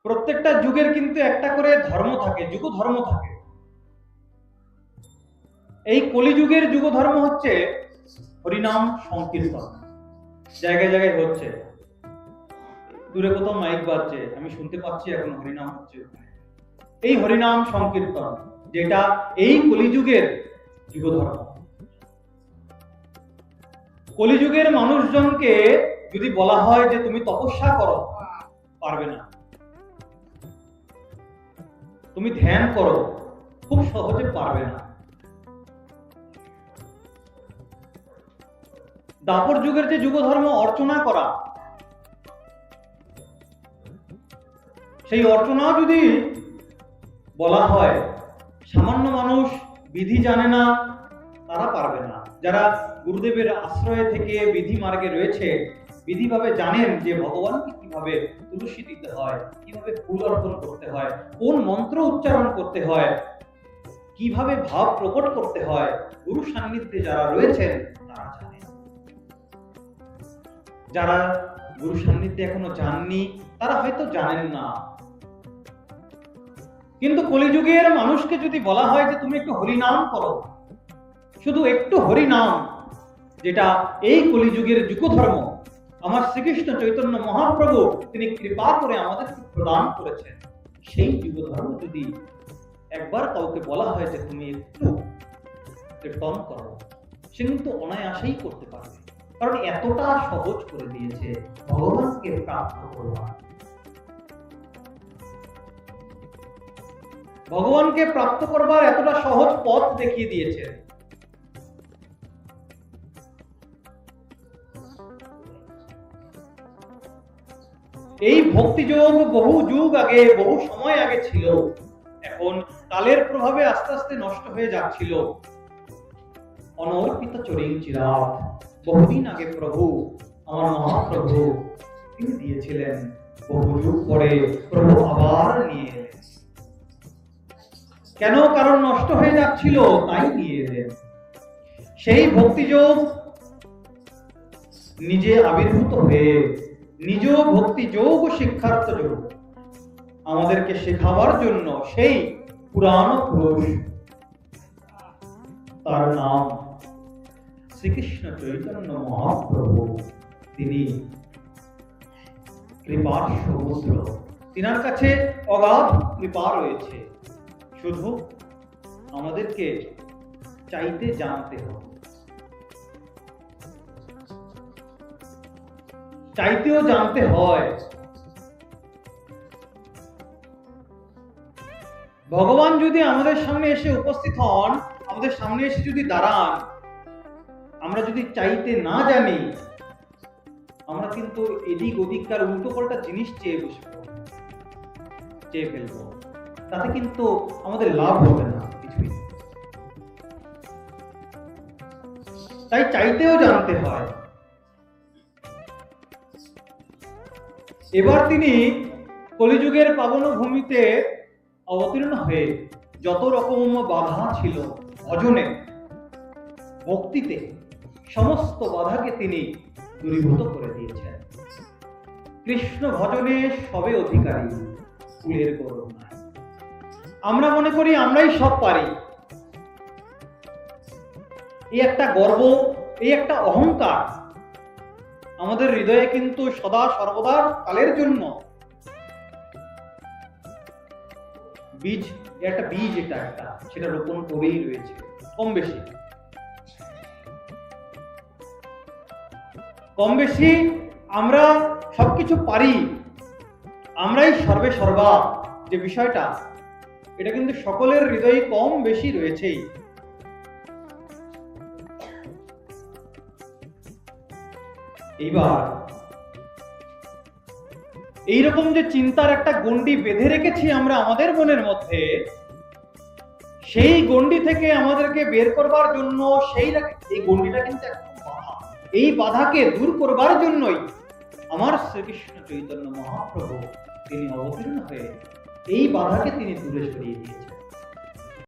প্রত্যেকটা যুগের কিন্তু একটা করে ধর্ম থাকে, যুগ ধর্ম থাকে। এই কলিযুগের যুগ ধর্ম হচ্ছে হরিনাম সংকীর্তন। জায়গায় জায়গায় হচ্ছে, দূরে কোথাও মাইক বাজছে, আমি শুনতে পাচ্ছি এখন হরিনাম হচ্ছে। এই হরিনাম সংকীর্তন যেটা এই কলিযুগের যুগ ধর্ম। কলিযুগের মানুষজনকে যদি বলা হয় যে তুমি তপস্যা করো, পারবে না। তুমি ধ্যান করো, খুব সহজে পারবে না। দাপর যুগের যে যুগ ধর্ম অর্চনা করা, সেই অর্চনা যদি বলা হয়, সামান্য মানুষ বিধি জানে না, তারা পারবে না। যারা গুরুদেবের আশ্রয়ে থেকে বিধি মার্গে রয়েছে, বিধিভাবে জানেন যে ভগবানকে কিভাবে তুলসী দিতে হয়, কিভাবে ফুল অর্পণ করতে হয়, কোন মন্ত্র উচ্চারণ করতে হয়, কিভাবে ভাব প্রকট করতে হয়, গুরু সান্নিধ্যে যারা রয়েছেন তারা জানেন। যারা গুরু সান্নিধ্যে এখনো যাননি তারা হয়তো জানেন না। কিন্তু কলিযুগের মানুষকে যদি বলা হয় যে তুমি একটু হরিনাম করো, শুধু একটু হরিনাম, যেটা এই কলিযুগের যুগ ধর্ম আমার শ্রীকৃষ্ণ চৈতন্য মহাপ্রভু তিনি কৃপা করে আমাদের প্রদান করেছেন, সেই যুগ ধর্ম যদি একবার কাউকে বলা হয় যে তুমি একটু কীর্তন করো, সে কিন্তু অনায়াসেই করতে পারবে। কারণ এতটা সহজ করে দিয়েছে ভগবানকে প্রাপ্ত করবার। ভগবানকে প্রাপ্ত করবার এতটা সহজ পথ দেখিয়ে দিয়েছে। এই ভক্তিযোগ বহু যুগ আগে, বহু সময় আগে ছিল, এখন কালের প্রভাবে আস্তে আস্তে নষ্ট হয়ে যাচ্ছিল। অনর্পিত চরিং চিরাত, বহুদিন আগে প্রভু আমার মহাপ্রভু তিনি দিয়েছিলেন, বহু যুগ পরে প্রভু আবার নিয়ে এলেন। কেন? কারণ নষ্ট হয়ে যাচ্ছিল, তাই নিয়ে এলেন। সেই ভক্তিযোগ নিজে আবির্ভূত হয়ে নিজ ভক্তি যোগ শিক্ষার্থ যোগ আমাদেরকে শেখাবার জন্য সেই পুরাণ পুরুষ, তার নাম শ্রীকৃষ্ণ চৈতন্য মহাপ্রভু, তিনি কৃপার সমুদ্র, তিনার কাছে অগাধ কৃপা রয়েছে। শুধু আমাদেরকে চাইতে জানতে হবে, চাইতেও জানতে হয়। ভগবান যদি আমাদের সামনে এসে উপস্থিত হন, আমাদের সামনে এসে যদি দাঁড়ান, আমরা যদি চাইতে না জানি, আমরা কিন্তু এদিক ওদিককার উল্টো পাল্টা জিনিস চেয়ে ফেলবো, তাতে কিন্তু আমাদের লাভ হবে না কিছুই। তাই চাইতেও জানতে হয়। এবার তিনি কলিযুগের পাবন ভূমিতে অবতীর্ণ হয়ে যত রকম বাধা ছিল ভজনে, ভক্তিতে, সমস্ত বাধাকে তিনি দূরীভূত করে দিয়েছেন। কৃষ্ণ ভজনে সবে অধিকারী, কুলের গৌরব নাই। আমরা মনে করি আমরাই সব পারি, এই একটা গর্ব, এই একটা অহংকার আমাদের হৃদয়ে কিন্তু সদা সর্বদা কালের জন্য বীজ, একটা বীজ, এটা একটা সেটা রোপণ করেই রয়েছে কম বেশি আমরা সবকিছু পারি, আমরাই সর্বে সর্বা যে বিষয়টা, এটা কিন্তু সকলের হৃদয়ে কম বেশি রয়েছেই। এইবার এইরকম যে চিন্তার একটা গণ্ডি বেঁধে রেখেছি আমরা আমাদের মনের মধ্যে, সেই গণ্ডি থেকে আমাদেরকে বের করবার জন্য এই গণ্ডিটা কিন্তু একটা বাধা। এই বাধাকে দূর করবার জন্যই আমার শ্রীকৃষ্ণ চৈতন্য মহাপ্রভু তিনি অবতীর্ণ হয়ে এই বাধাকে তিনি দূরে সরিয়ে দিয়েছেন।